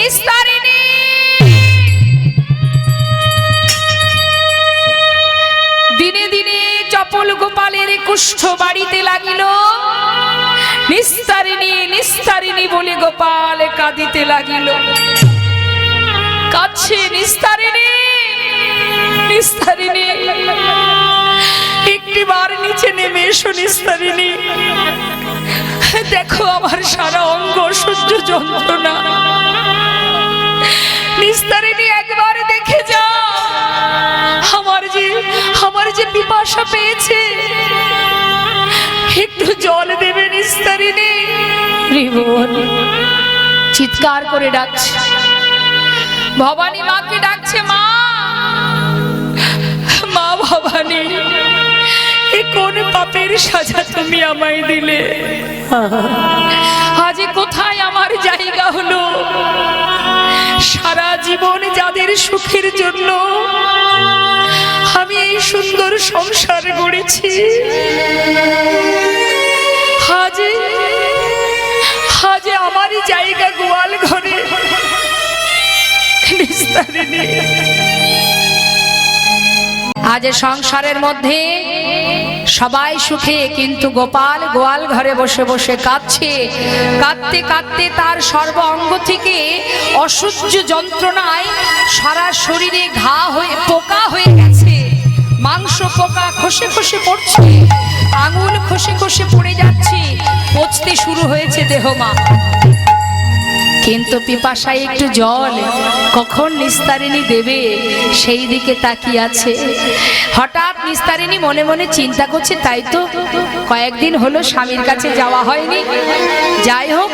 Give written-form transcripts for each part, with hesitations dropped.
নিস্তারিণী দিনে দিনে চপল গোপালের কুষ্ঠ বাড়িতে লাগিল। নিস্তারিণী নিস্তারিণী বলে গোপাল কাঁদিতে লাগিল। কাছে নিস্তারিণী নিস্তারিণী, একটিবার নিচে নেমে এসো নিস্তারিণী। দেখো আমার সারা অঙ্গ সহ্য যন্ত্রণা। নিস্তারিণী একবার দেখে যা, আমার যে পিপাসা পেয়েছে, একটু জল দেবে নিস্তারিণী। রিবন চিৎকার করে ডাকছে, ভবানী মাকে ডাকছে, মা মা ভবানী, এ কোন পাপের সাজা তুমি আমায় দিলে? আজ কোথায় আমার জায়গা হলো? সারা জীবন যাদের সুখের জন্য আমি এই সুন্দর সংসার গড়েছি, আজ আমার জায়গা গোয়াল ঘরে। আজ সংসারের মধ্যে সবাই সুখে, কিন্তু গোপাল গোয়াল ঘরে বসে বসে কাঁদছে। কাঁদতে কাঁদতে তার সর্ব অঙ্গ থেকে অসহ্য যন্ত্রণায় সারা শরীরে ঘা হয়ে পোকা হয়ে গেছে। মাংস পোকা খসে খসে পড়ছে, আঙুল খসে খসে পড়ে যাচ্ছে, পচতে শুরু হয়েছে দেহমা। কিন্তু পিপাসায় একটু জল কখন নিস্তারিণী দেবে সেই দিকে তাকিয়ে আছে। হঠাৎ নিস্তারিণী মনে মনে চিন্তা করছে, তাই তো কয়েকদিন হলো স্বামীর কাছে যাওয়া হয়নি। যাই হোক,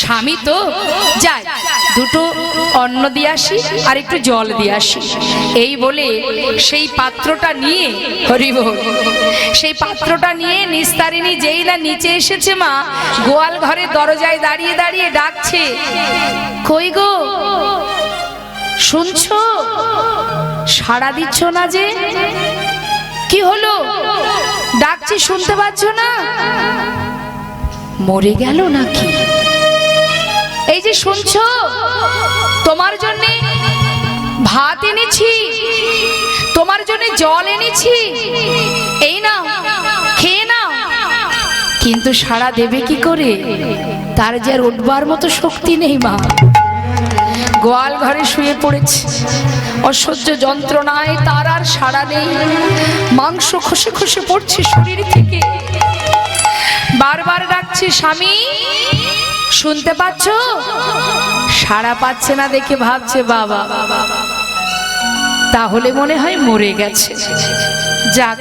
স্বামী তো যায়, দুটো অন্ন দিয়ে আসি আর একটু জল দিয়ে আসি। এই বলে সেই পাত্রটা নিয়ে, হরিবল, সেই পাত্রটা নিয়ে নিস্তারিণী যেই না নিচে এসেছে, মা গোয়াল ঘরের দরজায় দাঁড়িয়ে দাঁড়িয়ে ডাকছে, কই গো শুনছো? সাড়া দিচ্ছ না যে, কি হলো? ডাকছি শুনতে পাচ্ছ না? মরে গেল নাকি? এই যে শুনছো, তোমার জন্য ভাত এনেছি, তোমার জন্য জল এনেছি, এই নাও খেয়ে নাও। কিন্তু সাড়া দেবে কি করে? তার যে আর উঠবার মতো শক্তি নেই মা। গোয়াল ঘরে শুয়ে পড়েছে, অসহ্য যন্ত্রণায় তার আর সাড়া নেই। মাংস খসে খসে পড়ছে শরীর থেকে। বারবার ডাকছে, স্বামী শুনতে পাচ্ছ? সাড়া পাচ্ছে না দেখে ভাবছে, বাবা তাহলে মনে হয় মরে গেছে। যাক,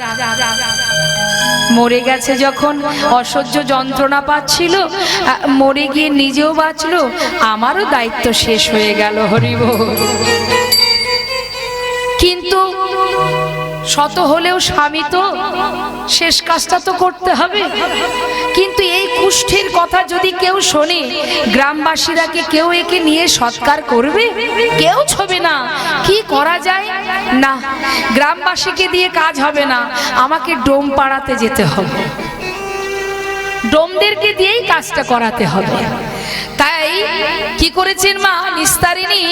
মরে গেছে যখন, অসহ্য যন্ত্রণা পাচ্ছিল, মরে গিয়ে নিজেও বাঁচলো, আমারও দায়িত্ব শেষ হয়ে গেল। হরিবল। কিন্তু শত হলেও স্বামী তো, শেষ কাজটা তো করতে হবে। কিন্তু এই কুষ্ঠের কথা যদি কেউ শোনে, গ্রামবাসীরা কেউ একে নিয়ে সৎকার করবে? কেউ ছবে না। কি করা যায়? না, গ্রামবাসীকে দিয়ে কাজ হবে না, আমাকে ডোম পাড়াতে যেতে হবে, ডোমদেরকে দিয়েই কাজটা করাতে হবে। তাই কি করেছেন মা নিস্তারিণী?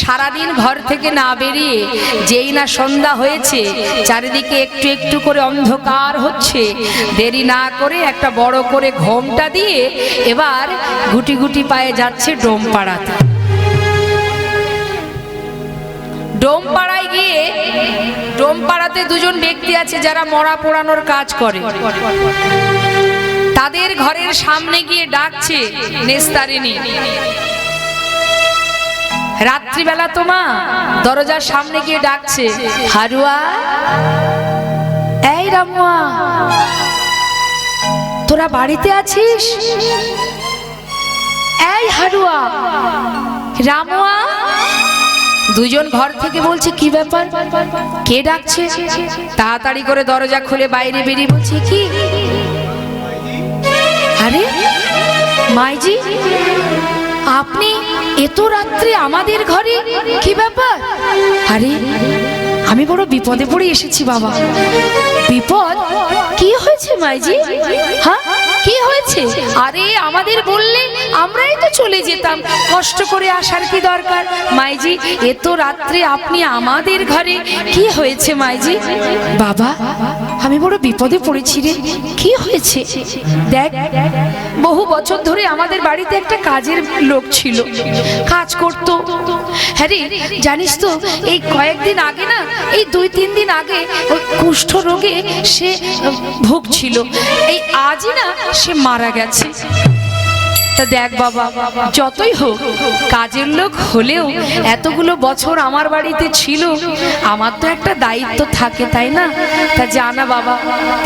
সারাদিন ঘর থেকে না বেরিয়ে যেই না সন্ধ্যা হয়েছে, চারিদিকে একটু একটু করে অন্ধকার হচ্ছে, দেরি না করে একটা বড় করে ঘোমটা দিয়ে এবার গুটি গুটি পায়ে যাচ্ছে ডোম পাড়াতে। ডোম পাড়ায় গিয়ে, ডোম পাড়াতে দুজন ব্যক্তি আছে যারা মরা পোড়ানোর কাজ করে। তাদের ঘরের সামনে গিয়ে ডাকছে নিস্তারিণী। রাত্রিবেলা তো মা দরজার সামনে গিয়ে ডাকছে, হারুয়া, এই রামুয়া, তোরা বাড়িতে আছিস? এই হারুয়া, রামুয়া। দুজন ঘর থেকে বলছে, কি ব্যাপার, কে ডাকছে? তাড়াতাড়ি করে দরজা খুলে বাইরে বেরিয়ে বলছে, কি? আরে মাইজি, আপনি এত রাত্রে আমাদের ঘরে, কি ব্যাপার? আরে আমি বড় বিপদে পড়ে এসেছি বাবা। বিপদ? কি হয়েছে মাইজি? হ্যাঁ কি হয়েছে? আরে আমাদের বললে আমরাই তো চলে যেতাম, কষ্ট করে আসার কি দরকার? মাইজি এত রাত্রে আপনি আমাদের ঘরে, কি হয়েছে মাইজি? বাবা আমি বড় বিপদে পড়েছি রে। কি হয়েছে? দেখ, বহু বছর ধরে আমাদের বাড়িতে একটা কাজের লোক ছিল, কাজ করত। হ্যাঁ রে, জানিস তো এই কয়েকদিন আগে না, এই 2-3 দিন আগে ওই কুষ্ঠ রোগে সে ভুগছিল। এই আজই না সে মারা গেছে। তা দেখ বাবা, যতই হোক কাজের লোক হলেও এতগুলো বছর আমার বাড়িতে ছিল, আমার তো একটা দায়িত্ব থাকে তাই না? তা জানা বাবা,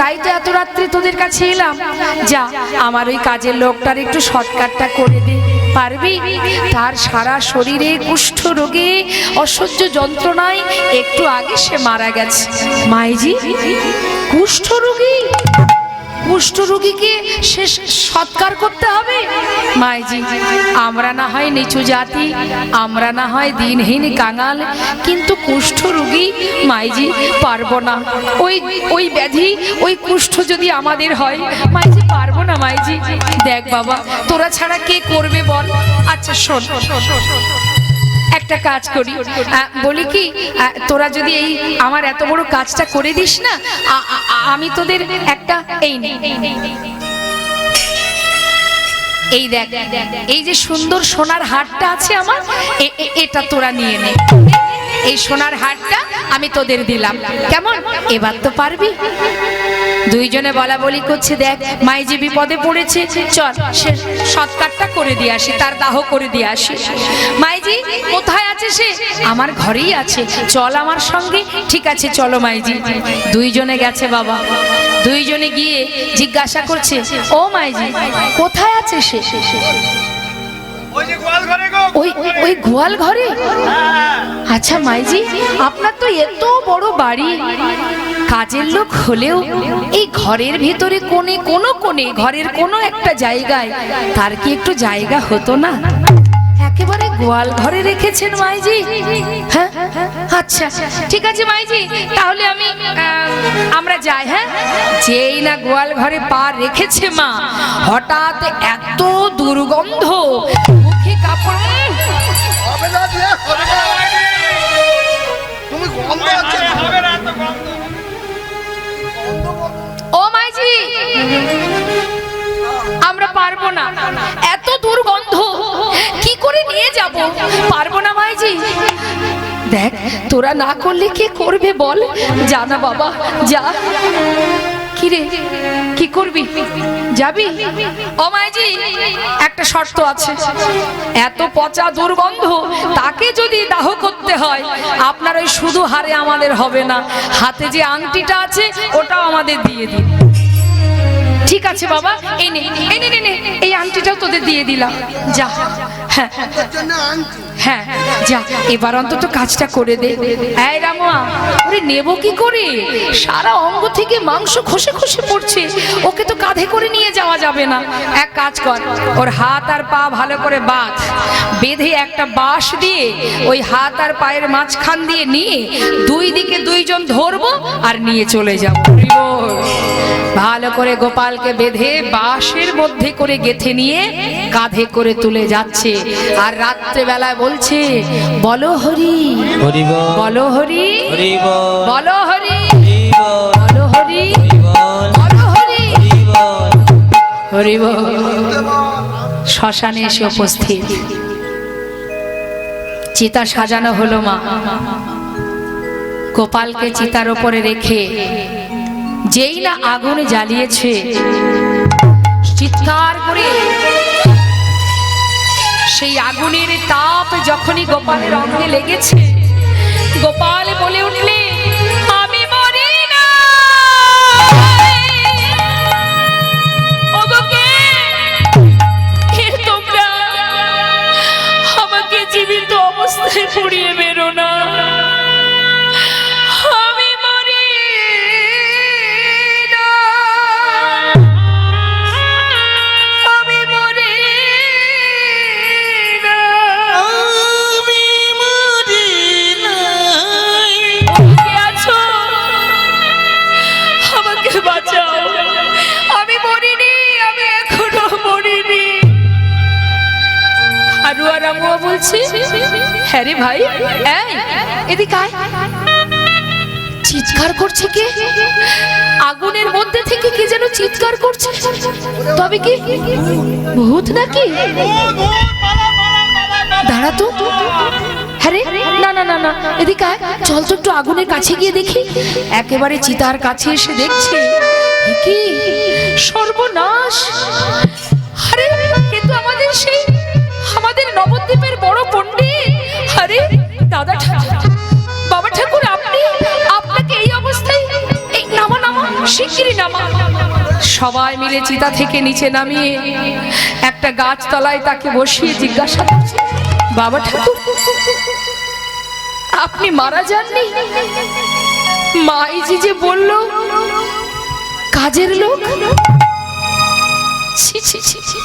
তাই তো এত রাত্রে তোদের কাছে এলাম। যা আমার ওই কাজের লোকটার একটু শর্টকাটটা করে দে, পারবি? তার সারা শরীরে কুষ্ঠ রোগে অসহ্য যন্ত্রণায় একটু আগে সে মারা গেছে। মাইজি কুষ্ঠ রোগী? কুষ্ঠ রোগীকে সে সৎকার করতে হবে? মাইজি আমরা না হয় নিচু জাতি, আমরা না হয় দিনহীন কাঙাল, কিন্তু কুষ্ঠ রোগী মাইজি পারবো না। ওই ব্যাধি, ওই কুষ্ঠ যদি আমাদের হয় মাইজি পারবো না। মাইজি দেখ বাবা, তোরা ছাড়া কে করবে বল? আচ্ছা শোন, একটা কাজ করি, বলি কি, তোরা যদি এই আমার এত বড় কাজটা করে দিস না, আমি তোদের একটা এই দেখ, এই যে সুন্দর সোনার হারটা আছে আমার, এটা তোরা নিয়ে নে। এই সোনার হারটা আমি তোদের দিলাম, কেমন? এবার তো পারবি? দুইজনে বলা বলি করছে, দেখ মাইজি বিপদে পড়েছে, চল সে সৎকারটা করে দিয়ে আসি, তার দাহ করে দিয়ে আসি। মাইজি কোথায় আছে সে? আমার ঘরেই আছে, চল আমার সঙ্গে। ঠিক আছে চলো মাইজি। দুইজনে গেছে বাবা। দুইজনে গিয়ে জিজ্ঞাসা করছে, ও মাইজি কোথায় আছে সে? ওই গোয়াল ঘরে? আচ্ছা মাইজি, আপনার তো এত বড় বাড়ি, কাজের লোক হলেও এই ঘরের ভেতরে কোনো ঘরের কোনো একটা জায়গায় তার কি একটু জায়গা হতো না? একেবারে গোয়াল ঘরে রেখেছেন মাইজি? হ্যাঁ আচ্ছা ঠিক আছে মাইজি, তাহলে আমরা যাই। হ্যাঁ, যেই না গোয়াল ঘরে পা রেখেছে মা, হঠাৎ এত দুর্গন্ধ, মুখে কাপড়, ও মাইজি আমরা পারবো না, এত দুর্গন্ধ কি করে নিয়ে যাব? পারবো না মাইজি। দেখ তোরা না করলে কে করবে বল? জানা বাবা, যা। কিরে কি করবি? যাবি? ও মাইজি একটা শর্ত আছে, এত পচা দুর্গন্ধ তাকে যদি দাহ করতে হয়, আপনার ওই শুধু হারে আমাদের হবে না, হাতে যে আংটিটা আছে ওটাও আমাদের দিয়ে দিন। ঠিক আছে বাবা, এই নে এই আংটিটাও তোদের দিয়ে দিলাম, যা। হ্যাঁ হ্যাঁ যা, এবার অন্তত কাজটা করে দে। এই রামুয়া, ওরে নেব কি করে? সারা অঙ্গ থেকে মাংস খসে খসে পড়ছে, ওকে তো কাঁধে করে নিয়ে যাওয়া যাবে না। এক কাজ কর, ওর হাত আর পা ভালো করে বাঁধ, বেঁধে একটা বাঁশ দিয়ে ওই হাত আর পায়ের মাঝখান দিয়ে নিয়ে দুই দিকে দুইজন ধরবো আর নিয়ে চলে যাবো। ভালো করে গোপালকে বেঁধে বাঁশের মধ্যে করে গেঁথে নিয়ে কাঁধে করে তুলে যাচ্ছে, আর রাত্রে বেলায় বলছে, বলো হরি বলো হরি বলো হরি বলো হরি বলো হরি হরি বল। শ্মশানে এসে উপস্থিত, চিতা সাজানো হলো মা। গোপালকে চিতার উপরে রেখে যেই না আগুন জ্বালিয়েছে, চিৎকার করে সেই আগুনের তাপ যখনই গোপালের অঙ্গে লেগেছে, গোপাল বলে উঠলে, আমি মরি না। তোমরা আমাকে জীবিত অবস্থায় পুড়িয়ে বেরো না, করছে? হ্যাঁ রে ভাই, এই এদিকে আয়। চিৎকার করছে কে? আগুনের মধ্যে থেকে কে যেন চিৎকার করছে। তবে কি ভূত নাকি? দাঁড়া তো। আরে না না না না, এদিকে আয়, চল তো একটু আগুনের কাছে গিয়ে দেখি। একেবারে চিতার কাছে এসে দেখছে কি সর্বনাশ! আরে এ তো আমাদের সেই আমাদের নবদ্বীপের বড় পণ্ডিত। আরে দাদা ঠাকুর, বাবা ঠাকুর, আপনি আপনাকে এই অবস্থায়, এই নামা নামা, শিগগিরই নামা। সবাই মিলে চিতা থেকে নিচে নামিয়ে একটা গাছ তলায় তাকে বসিয়ে জিজ্ঞাসা করছে, বাবা ঠাকুর আপনি মারা যাননি? মাইজি যে বলল কাজের লোক। ছি ছি ছি ছি।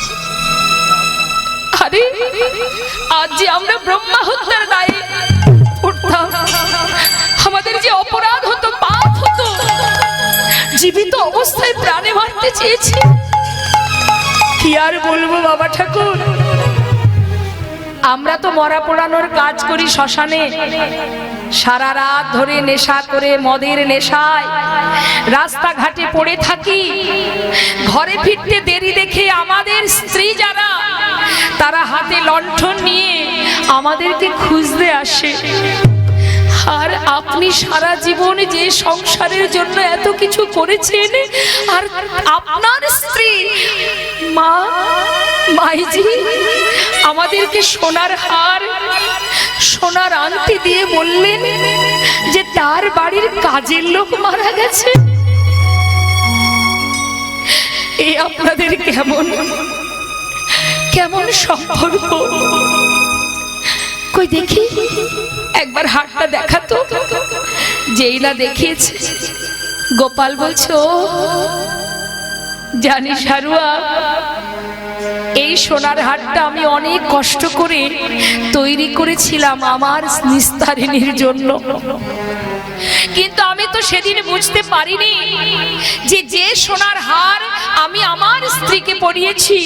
আরে আজ যে আমরা ব্রহ্মা হত্যার দায়ে পড়তাম, আমাদের যে অপরাধ হতো, পাপ হতো, জীবিত অবস্থায় প্রাণে মারতে চেয়েছি। কি আর বলবো বাবা ঠাকুর, আমরা তো মরা পোড়ানোর কাজ করি শ্মশানে। সারা রাত ধরে নেশা করে, মদের নেশায় রাস্তাঘাটে পড়ে থাকি। ঘরে ফিরতে দেরি দেখে আমাদের স্ত্রী যারা, তারা হাতে লণ্ঠন নিয়ে আমাদেরকে খুঁজতে আসে। আর আপনি সারা জীবন যে সংসারের জন্য এত কিছু করেছেন, আর আপনার স্ত্রী মা মাইজি আমাদেরকে সোনার হার, সোনার আংটি দিয়ে বললেন যে তার বাড়ির কাজের লোক মারা গেছে। এই আপনাদের কেমন কেমন সম্পর্ক? কই দেখি একবার হাতটা দেখাতো। যেই না দেখিয়েছে, গোপাল বলছো, জানিস হারুয়া, এই সোনার হারটা আমি অনেক কষ্ট করে তৈরি করেছিলাম আমার নিস্তারিণীর জন্য। কিন্তু আমি তো সেদিন বুঝতে পারিনি যে যে সোনার হার আমি আমার স্ত্রীকে পরিয়েছি,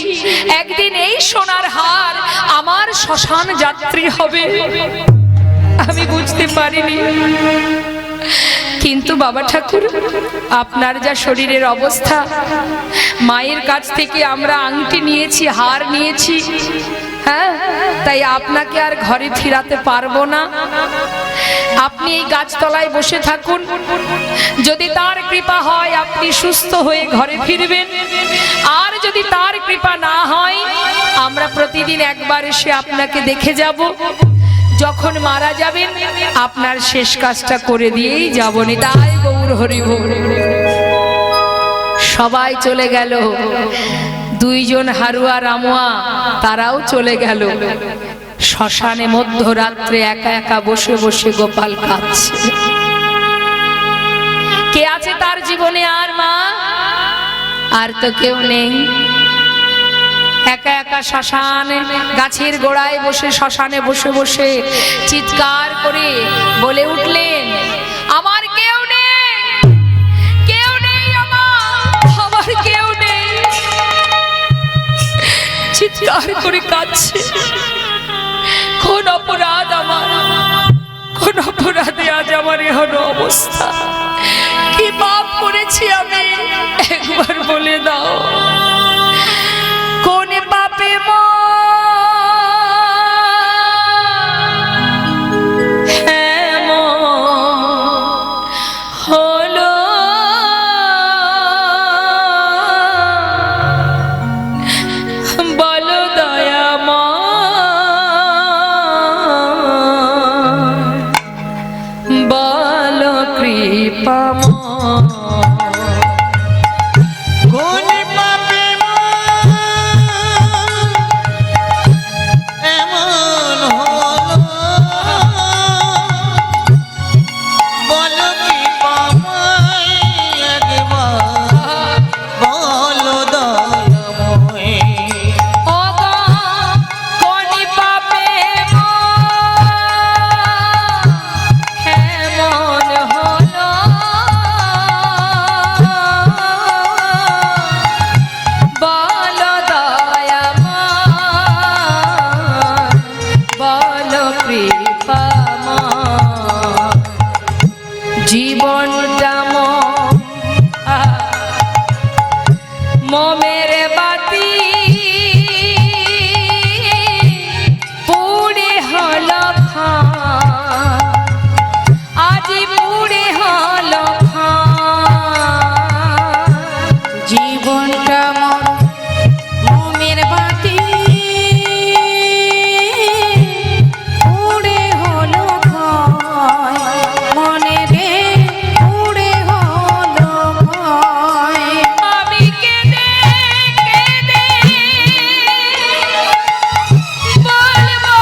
একদিন এই সোনার হার আমার শ্মশান যাত্রী হবে। আমি বুঝতে পারিনি। কিন্তু বাবা ঠাকুর, আপনার যা শরীরের অবস্থা, মায়ের কাছ থেকে আমরা আংটি নিয়েছি, হার নিয়েছি, হ্যাঁ, তাই আপনাকে আর ঘরে ফিরাতে পারবো না। আপনি এই গাছতলায় বসে থাকুন, যদি তার কৃপা হয় আপনি সুস্থ হয়ে ঘরে ফিরবেন, আর যদি তার কৃপা না হয় আমরা প্রতিদিন একবার এসে আপনাকে দেখে যাব। যখন মারা যাবেন আপনার শেষ কাজটা করে দিয়েই যাব। নিতাই গৌর হরি বল। সবাই চলে গেল, দুইজন হারুয়া রামুয়া তারাও চলে গেল। শ্মশানে মধ্যরাত্রে একা একা বসে বসে গোপাল কাঁদছে। কে আছে তার জীবনে আর মা? আর তো কেউ নেই। একা একা শ্মশানে গাছের গোড়ায় বসে, শ্মশানে বসে বসে চিৎকার করে বলে উঠলেন, আমার কেউ নেই, কেউ নেই, আমার কেউ নেই। চিৎকার করে কাঁদছে। কোন অপরাধ আমার, কোন অপরাধে আজ আমার এমন অবস্থা? কি পাপ করেছি আমি? একবার বলে দাও, কোন পাপে হলো বলো দয়াময়, বলো কৃপাময়। কৃপাময় জীবনটা মোমের বাতি পুড়ে হলো আজ পুড়ে হলো জীবনটা মোমের বাতি পুড়ে হলো মনে রে পুড়ে হলো আমি কেঁদে কেঁদে বলবো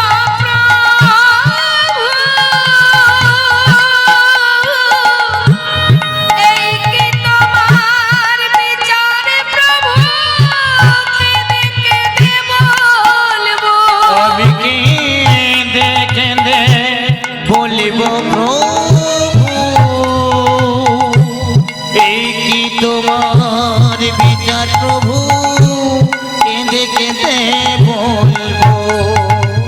এই কি তোমার বিচার প্রভু কেঁদে কেঁদে বলবো আমি কেঁদে কেঁদে বলিব প্রভু এই কি তোমার বিচার প্রভু কেঁদে কেঁদে বলবো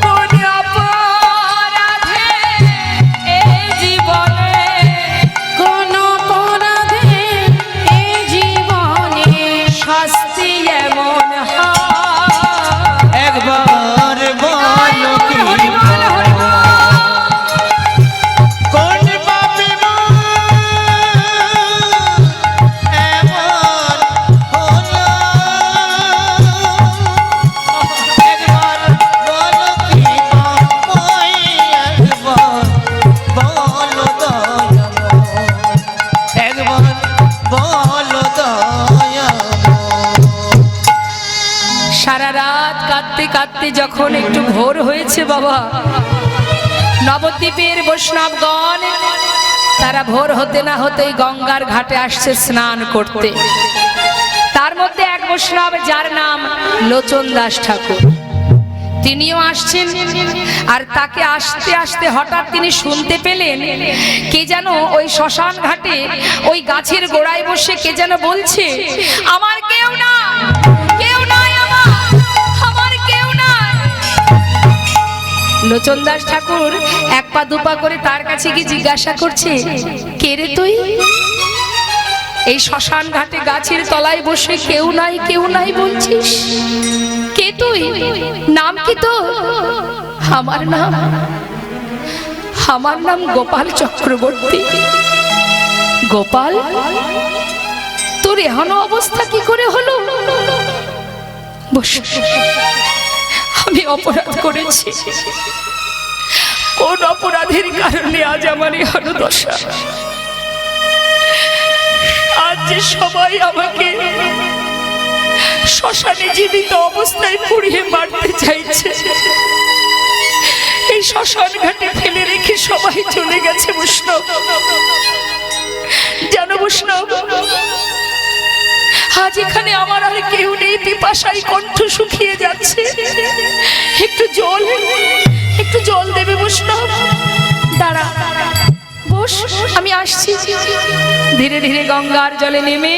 কোন অপরাধে এই জীবনে কোন অপরাধে এই জীবনে শাস্তি এমন হয় একবার বলো কি কোন পাপী এমন হলো একবার বলো কি পাপই একবার বলো দয়াময় একবার বলো দয়াময় সারা রাত কাঁদতে কাঁদতে যখন একটু ভোর হয়েছে বাবা নবদ্বীপের বৈষ্ণবগণ তারা ভোর হতে না হতেই গঙ্গার ঘাটে আসছে স্নান করতে তার মধ্যে এক বৈষ্ণব যার নাম লোচন দাস ঠাকুর তিনিও আসছেন আর তাকে আসতে আসতে হঠাৎ তিনি শুনতে পেলেন কে যেন ওই শ্মশান ঘাটে ওই গাছের গোড়ায় বসে কে যেন বলছে আমার কেউ না কেউ নাই আমার কেউ নাই লোচন দাস ঠাকুর এক পা দুপা করে তার কাছে গিয়ে জিজ্ঞাসা করছে কে রে তুই এই শ্মশান ঘাটে গাছের তলায় বসে কেউ নাই বলছিস কে তুই নাম কি তোর আমার নাম গোপাল চক্রবর্তী গোপাল তোর এখনো অবস্থা কি করে হলো বস আমি অপরাধ করেছি কোন অপরাধের কারণে আজ আমার এখনো দশা আজ যে সবাই আমাকে শ্মশানে জীবিত অবস্থায় পুড়িয়ে মারতে চাইছে এই শ্মশান ঘাটে ফেলে রেখে সবাই চলে গেছে বৈষ্ণব জানো বৈষ্ণব আজ এখানে আমার আর কেউ নেই পিপাসায় কণ্ঠ শুকিয়ে যাচ্ছে একটু জল দেবে বৈষ্ণব দাঁড়া বস আমি আসছি ধীরে ধীরে গঙ্গার জলে নেমে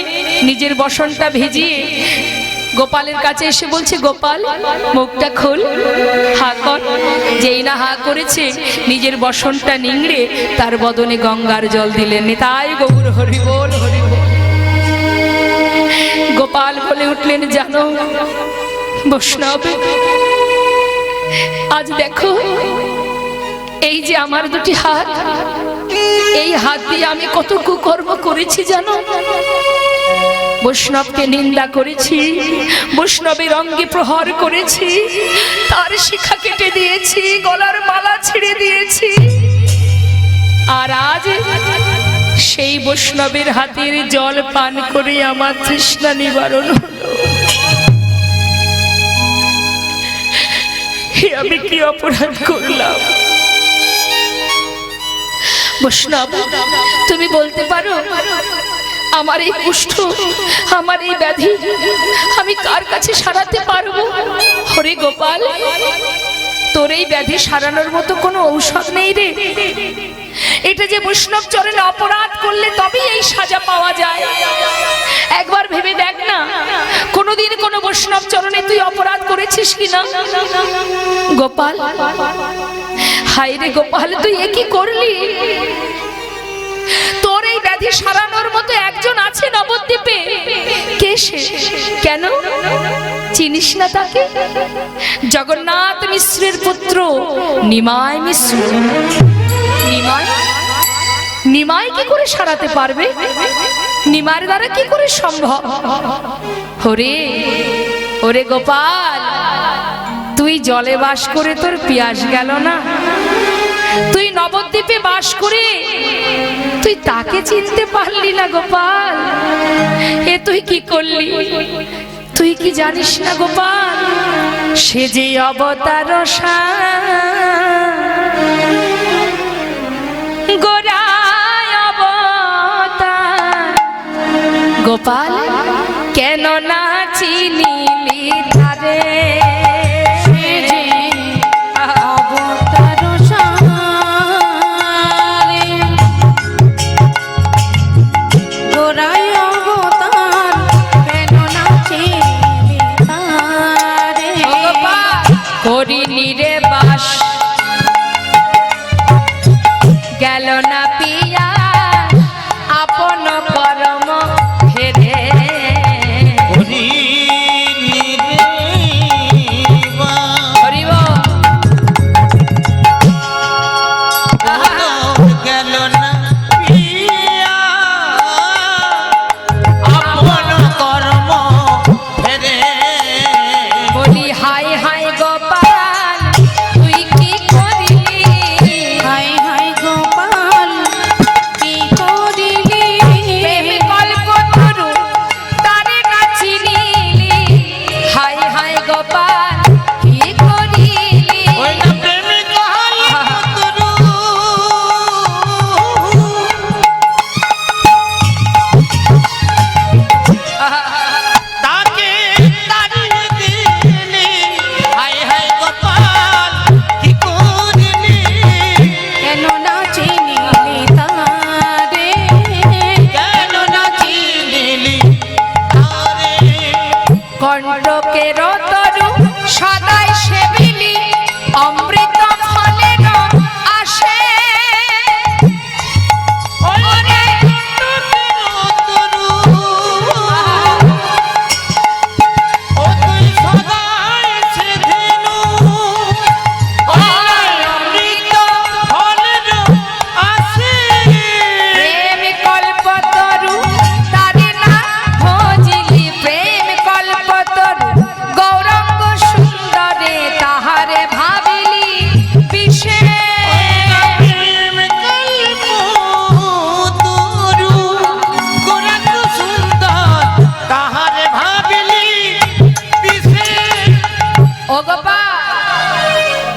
নিজের বসনটা ভিজিয়ে গোপালের কাছে এসে বলছে গোপাল মুখটা খোল হা কর যেই না হা করেছে নিজের বসনটা নিংড়ে তার বদনে গঙ্গার জল দিলেন তাই গৌর হরি বল গোপাল বলে উঠলেন জানো বৈষ্ণব আজ দেখো এই যে আমার দুটি হাত এই হাত দিয়ে আমি কত কুকর্ম করেছি জানো বৈষ্ণবকে নিন্দা করেছি বৈষ্ণবের অঙ্গে প্রহার করেছি তার শিখা কেটে দিয়েছি গলার মালা ছিঁড়ে দিয়েছি আর আজ সেই বৈষ্ণবের হাতের জল পান করে আমার তৃষ্ণা নিবারণ হলো আমি কি অপরাধ করলাম বৈষ্ণব তুমি বলতে পারো আমার এই কুষ্ঠ আমার এই ব্যাধি আমি কার কাছে সারাতে পারবো হরে গোপাল তোর এই ব্যাধি সারানোর মতো কোনো ঔষধ নেই রে এটা যে বৈষ্ণব চরণে অপরাধ করলে তবেই এই সাজা পাওয়া যায় একবার ভেবে দেখ না কোনোদিন কোনো বৈষ্ণব চরণে তুই অপরাধ করেছিস কিনা গোপাল হায় রে গোপাল, তুই এ কি করলি? তোর এই ব্যাধি সারানোর মতো একজন আছে নবদ্বীপে। কে সে? কেন চিনিস না তাকে? জগন্নাথ মিশ্রের পুত্র নিমাই মিশ্র। নিমাই নিমাই কি করে সারাতে পারবে? নিমার দ্বারা কি করে সম্ভব? ওরে ওরে গোপাল, তুই জলে বাস করে তোর পিয়াস গেল না? তুই নবদ্বীপে বাস করে তুই তাকে চিনতে পারলি না গোপাল? এ তুই কি করলি? তুই কি জানিস না গোপাল, সে যে অবতার গোরায় অবতার। গোপাল কেন না চিনিলি তারে? করিনি রে বাস গেল না পিয়া আপন কর্ম ফেরে। কণ্টকের তরু সদাই সেবিলি অমৃত ফলের আসে।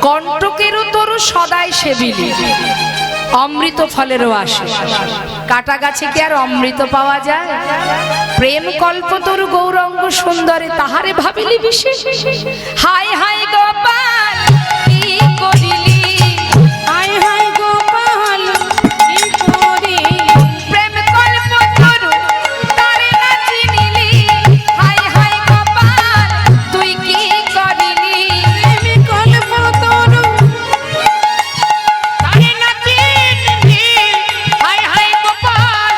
কণ্টকেরও তরু সদাই সেবিলি অমৃত ফলেরও আসে। কাটা গাছে কি আর অমৃত পাওয়া যায়? প্রেম কল্পতরু গৌরাঙ্গ সুন্দরে তাহারে ভাবিলি বিশেষ। হায় হায় গোপাল কি করিলি? হায় হায় গোপাল কি করিলি? প্রেম কল্পতরু তারে না চিনিলি। হায় হায় গোপাল তুই কি করিলি? প্রেম কল্পতরু তারে না চিনিলি। হায় হায় গোপাল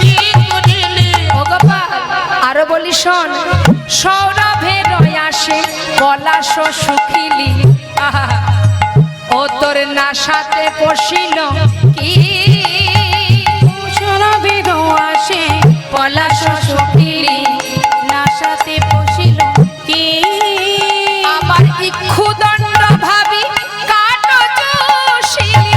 কি করিলি? ও গোপাল আরো বলি শোন, সৌরভের আসে পলাশ সুখিলি। ও তোর নাশাতে পশিল কি? সৌরভের আসে পলাশ সুখিলি নাশাতে পশিল কি? আবার ইক্ষুদণ্ড ভাবি কাট চুষিলি।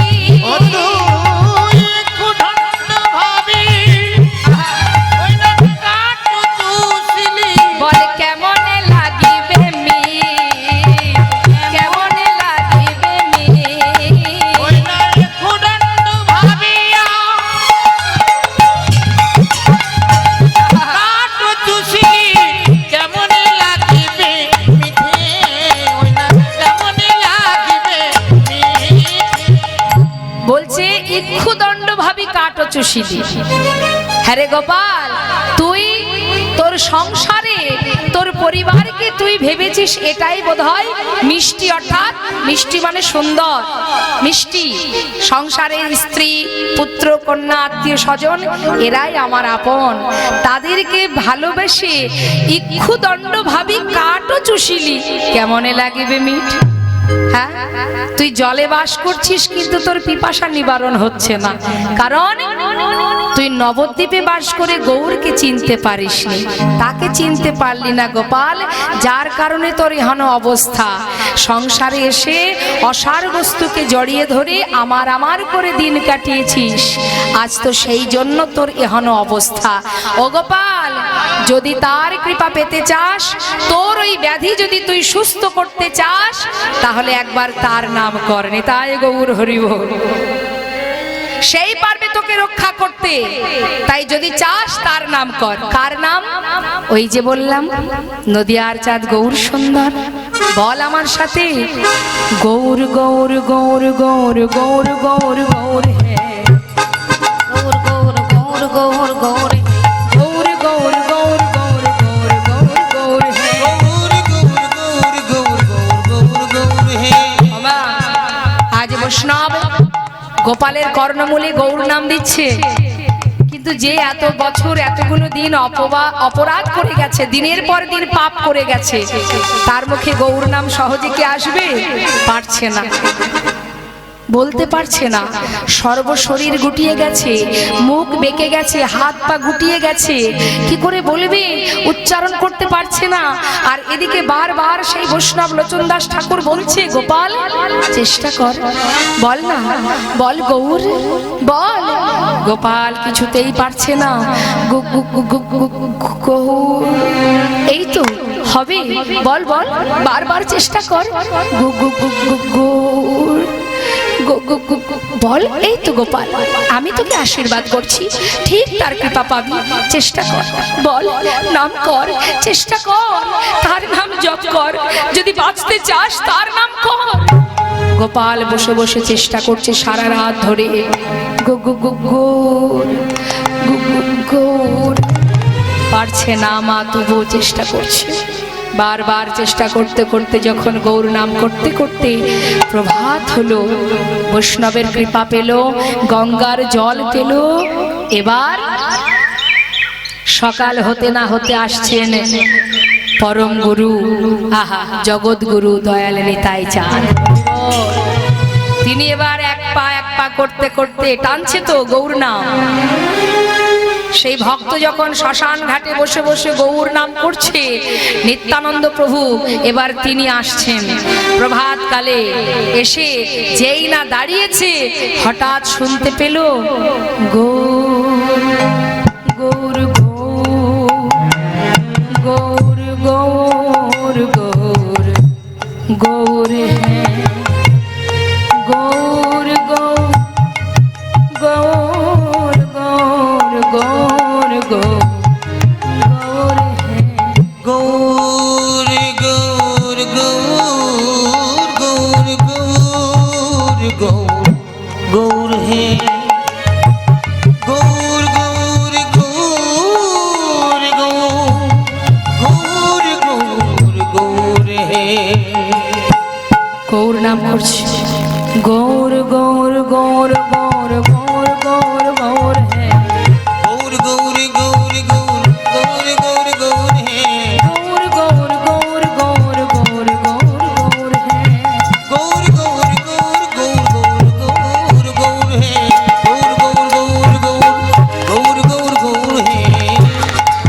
বলে কেমনে লাগিবে মি? কেমনে লাগিবে মি? বলছে ইক্ষুদণ্ড ভাবি কাট চুষিলি। হ্যাঁ রে গোপাল, তুই তোর সংসারে তোর পরিবারকে তুই ভেবেছিস এটাই বোধহয় মিষ্টি, অর্থাৎ মিষ্টি মানে সুন্দর, মিষ্টি। সংসারের স্ত্রী, পুত্র, কন্যা, আত্মীয় স্বজন এরাই আমার আপন। তাদেরকে ভালোবেসে ইক্ষুদণ্ড ভাবি কাটও চুষিলি, কেমনে লাগিবে মিঠ? হ্যাঁ, তুই জলে বাস করছিস কিন্তু তোর পিপাসা নিবারণ হচ্ছে না, কারণ তুই নবদ্বীপে বাস করে গৌরকে চিনতে পারিসনি, তাকে চিনতে পারলি না গোপাল, যার কারণে তোর এহেন অবস্থা। সংসারে এসে অসার বস্তুকে জড়িয়ে ধরে আমার আমার করে দিন কাটিয়েছিস, আজ তো সেই জন্য তোর এহেন অবস্থা। ও গোপাল, যদি তার কৃপা পেতে চাস, তোর ওই ব্যাধি যদি তুই সুস্থ করতে চাস, তাহলে একবার তার নাম কর, নিতাই গৌর হরি বল। সেই পারবে তোকে রক্ষা করতে, তাই যদি চাস তার নাম কর। কার নাম? ওই যে বললাম নদিয়ার চাঁদ গৌর সুন্দর, বল আমার সাথে, গৌর গৌর গৌর গৌর গৌর গৌর গৌর হ্যাঁ, গৌর গৌর গৌর গৌর গৌর গৌর গৌর গৌর গৌর গৌর গৌর গৌর হ্যাঁ। গৌর গৌর গৌর গৌর গৌর গৌর গৌর হে। বাবা, আজ বৈষ্ণব গোপালের কর্ণমূলে গৌর নাম দিচ্ছে, কিন্তু যে এত বছর এতগুলো দিন অপরাধ করে গেছে, দিনের পর দিন পাপ করে গেছে, তার মুখে গৌর নাম সহজে কি আসবে? পারছে না, বলতে পারছে না। সর্বশরীর গুটিয়ে গেছে, মুখ বেঁকে গেছে, হাত পা গুটিয়ে গেছে, কি করে বলবে? উচ্চারণ করতে পারছে না। আর এদিকে বারবার সেই বৈষ্ণব লোচন দাস ঠাকুর বলছে, গোপাল চেষ্টা কর, বল না, বল গৌর বল। গোপাল কিছুতেই পারছে না। গৌর, এই তো হবে, বল বল, বারবার চেষ্টা কর, গৌর বল। এই তো গোপাল, আমি তোকে আশীর্বাদ করছি, ঠিক তার কৃপা পাবি, চেষ্টা কর, বল, নাম কর, চেষ্টা কর, তার নাম জপ কর, যদি বাঁচতে চাস তার নাম কর। গোপাল বসে বসে চেষ্টা করছে সারা রাত ধরে, গৌর, পারছে না মা, তবুও চেষ্টা করছে। বারবার চেষ্টা করতে করতে যখন গৌর নাম করতে করতে প্রভাত হলো, বৈষ্ণবের কৃপা পেল, গঙ্গার জল পেল, এবার সকাল হতে না হতে আসছেন পরম গুরু, আহা জগৎ গুরু দয়াল নিতাই চাঁদ। তিনি এবার এক পা করতে করতে টানছে তো গৌর নাম। সেই ভক্ত যখন শ্মশান ঘাটে বসে বসে গৌর নাম করছে, নিত্যানন্দ প্রভু এবার তিনি আসছেন প্রভাতকালে। এসে যেই না দাঁড়িয়েছে, হঠাৎ শুনতে পেল গৌর গৌর গৌর গৌর গৌর গৌর হ্যাঁ, গৌর গৌর গৌর গৌর গৌর গৌর গৌর হ্যাঁ। গৌর গৌর গৌর গৌর গৌর গৌর গৌর হে। গৌর গৌর গৌর গৌর গৌর গৌর হে। গৌর নাম করছে, গৌর গৌর গৌর গৌর গৌর গৌর গৌর হ্যাঁ, গৌর গৌর গৌর গৌর গৌর গৌর গৌর হে। গৌর গৌর গৌর গৌর গৌর গৌর গৌর হ্যাঁ, গৌর গৌর গৌর গৌর গৌর গৌর গৌর হে। গৌর গৌর গৌর গৌর গৌর গৌর গৌর হে।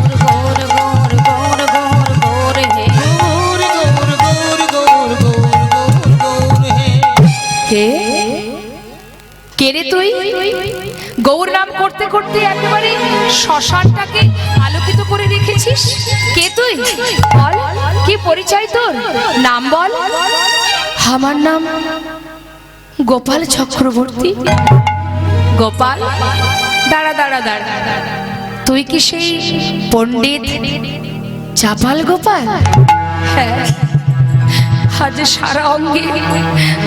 গৌর গৌর গৌর গৌর গৌর হে। গৌর গৌর গৌর গৌর গৌর গৌর হে। কে কে রে তুই? গৌর নাম করতে করতে একেবারে শ্মশানটাকে আলোকিত করে রেখেছিস। কে তুই? বল, কি পরিচয় তোর? নাম বল। আমার নাম গোপাল চক্রবর্তী। গোপাল, দাঁড়া দাঁড়া দাঁড়া, তুই কি সেই পণ্ডিত চাপাল গোপাল? হ্যাঁ, আজ সারা অঙ্গে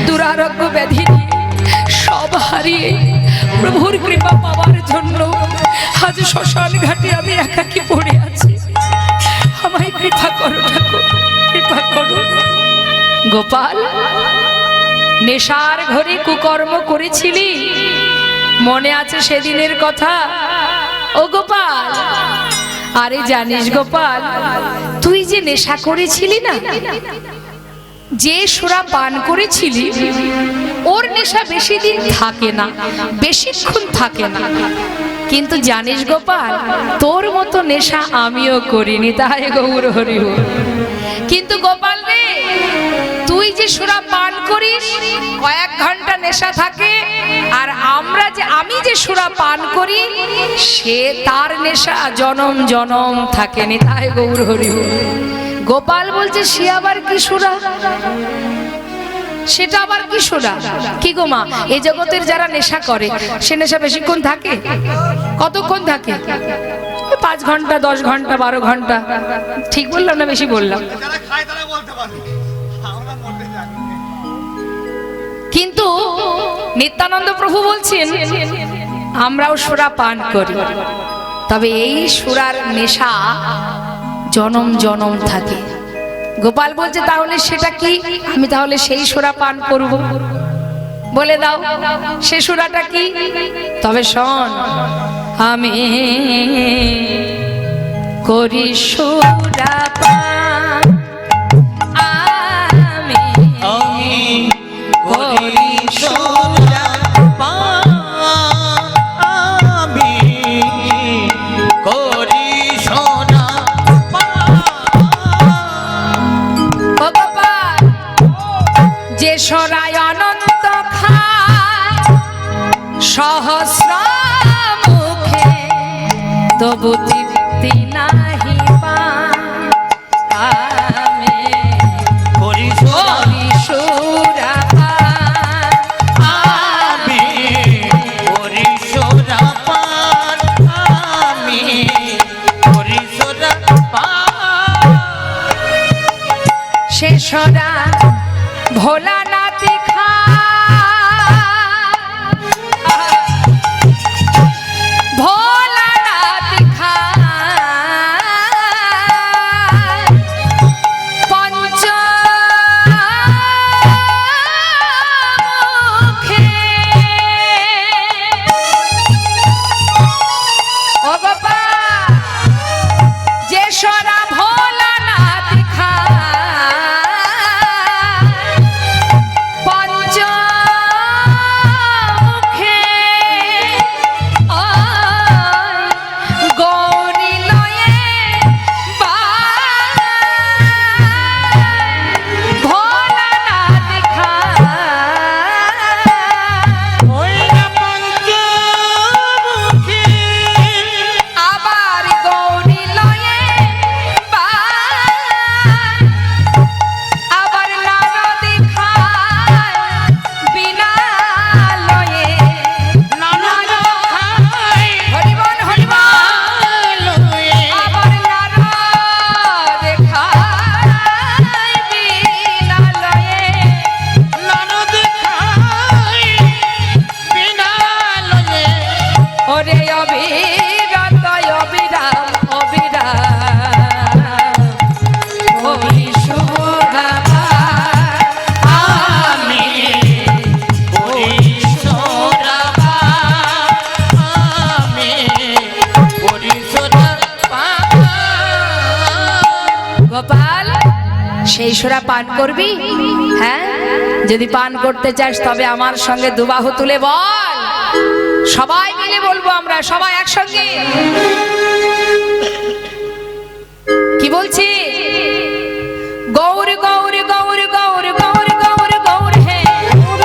দুরারোগ্য ব্যাধি নিয়ে সব হারিয়ে প্রভুর কৃপা পাওয়ার জন্য আজ শ্মশান ঘাটে আমি একাকী পড়ে আছি। আমায় কৃপা করো ঠাকুর, কৃপা করো। গোপাল, নেশার ঘরে কুকর্ম করেছিলি, মনে আছে সেদিনের কথা? ও গোপাল, আরে জানিস গোপাল, তুই যে নেশা করেছিলি না, যে সুরা পান করেছিলি, ওর নেশা বেশি দিন থাকে না, বেশিক্ষণ থাকে না। কিন্তু জানিস গোপাল, তোর মতো নেশা আমিও করিনি, তাই গৌর হরি বল। কিন্তু গোপাল রে, তুই যে সুরা পান করিস কয়েক ঘন্টা নেশা থাকে, আর আমি যে সুরা পান করি সে তার নেশা জনম জনম থাকেনি, তাই গৌর হরি বল। গোপাল বলছে সে আবার কি সুরা, সেটা আবার কি সুরা? কি গো মা, এই জগতের যারা নেশা করে সে নেশা বেশিক্ষণ থাকে? কতক্ষণ থাকে? 5 ঘন্টা, 10 ঘন্টা, 12 ঘন্টা। ঠিক বললাম না বেশি বললাম? কিন্তু নিত্যানন্দ প্রভু বলছেন আমরাও সুরা পান করি, তবে এই সুরার নেশা জনম জনম থাকে। গোপাল বলছে তাহলে সেটা কি? আমি তাহলে সেই সুরা পান করব, বলে দাও সে সুরাটা কি? তবে শোন, আমি করি সুরা পান, আমি করি সুরা পান, আমি করি সোনা পান। ও গোপাল, যে সরায় অনন্ত খায় সহস্র মুখে, তবু তৃপ্তি নাহি পায়, আমি করি করি সুরা পান, আমি করি সোনা পান, আমি করি সোনা পান। সে সরা ভোলানাথ খায়, ভোলানাথ খায় পঞ্চমুখে। ও গোপাল, যে সরা ভোলানাথ খায় পঞ্চমুখে, গৌরী লয়ে ভোলানাথ খায়, ওই না পঞ্চমুখী, আবার গৌরী লয়ে আবার নারদ খায় বিনা লয়ে, নারদ খায় হরিবল হরিবল, লয়ে, আবার নারদ খায় বিনা লয়ে, নারদ খায় বিনা লয়ে। ওরে অবিরত অবিরাম অবিরাম, ওই সুরা আমি করি সোনা পান, আমি করি সোনা পান। গোপাল, সেই সুরা পান করবি? হ্যাঁ, যদি পান করতে চাস তবে আমার সঙ্গে দুবাহু তুলে বল, সবাই মিলে বলবো আমরা, সবাই একসঙ্গে। কি বলছি? গৌর গৌর গৌর গৌর গৌর গৌর গৌর হে,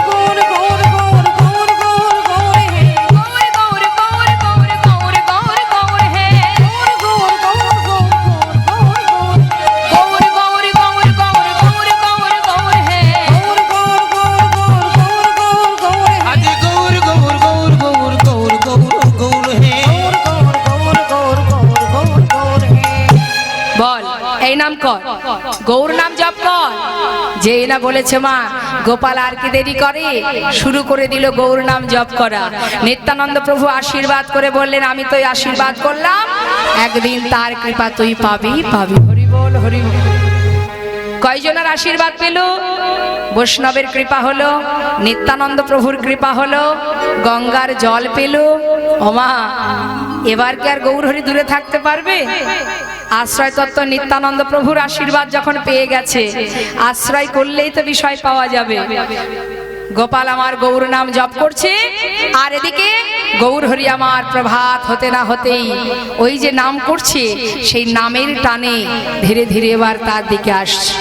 গৌর গৌর গৌর গৌর গৌর গৌর গৌর হে, গৌর গৌর গৌর গৌর গৌর গৌর গৌর হে, গৌর গৌর গৌর গৌর গৌর গৌর গৌর গৌর গৌর গৌর গৌর গৌর হে, গৌর গৌর গৌর গৌর গৌর গৌর হে, আজ গৌর গৌর গৌর গৌর গৌর গৌর গৌর হে। বল, এই নাম কর, গৌর নাম জপ কর। যেই না বলেছে মা, গোপাল আর কি দেরি করে, শুরু করে দিল গৌর নাম জপ করা। নিত্যানন্দ প্রভু আশীর্বাদ করে বললেন আমি তো আশীর্বাদ করলাম, একদিন তার কৃপা তুই পাবি পাবি। হরি বল হরি বল। কয়জনের আশীর্বাদ পেল? বৈষ্ণবের কৃপা হলো, নিত্যানন্দ প্রভুর কৃপা হলো, গঙ্গার জল পেল। ওমা, এবার কি আর গৌরহরি দূরে থাকতে পারবে? আশ্রয় তত্ত্ব নিত্যানন্দ প্রভুর আশীর্বাদ যখন পেয়ে গেছে, আশ্রয় করলেই তো বিষয় পাওয়া যাবে। গোপাল আমার গৌর নাম জপ করছে, আর এদিকে গৌরহরি আমার প্রভাত হতে না হতেই ওই যে নাম করছে, সেই নামের টানে ধীরে ধীরে এবার তার দিকে আসছে।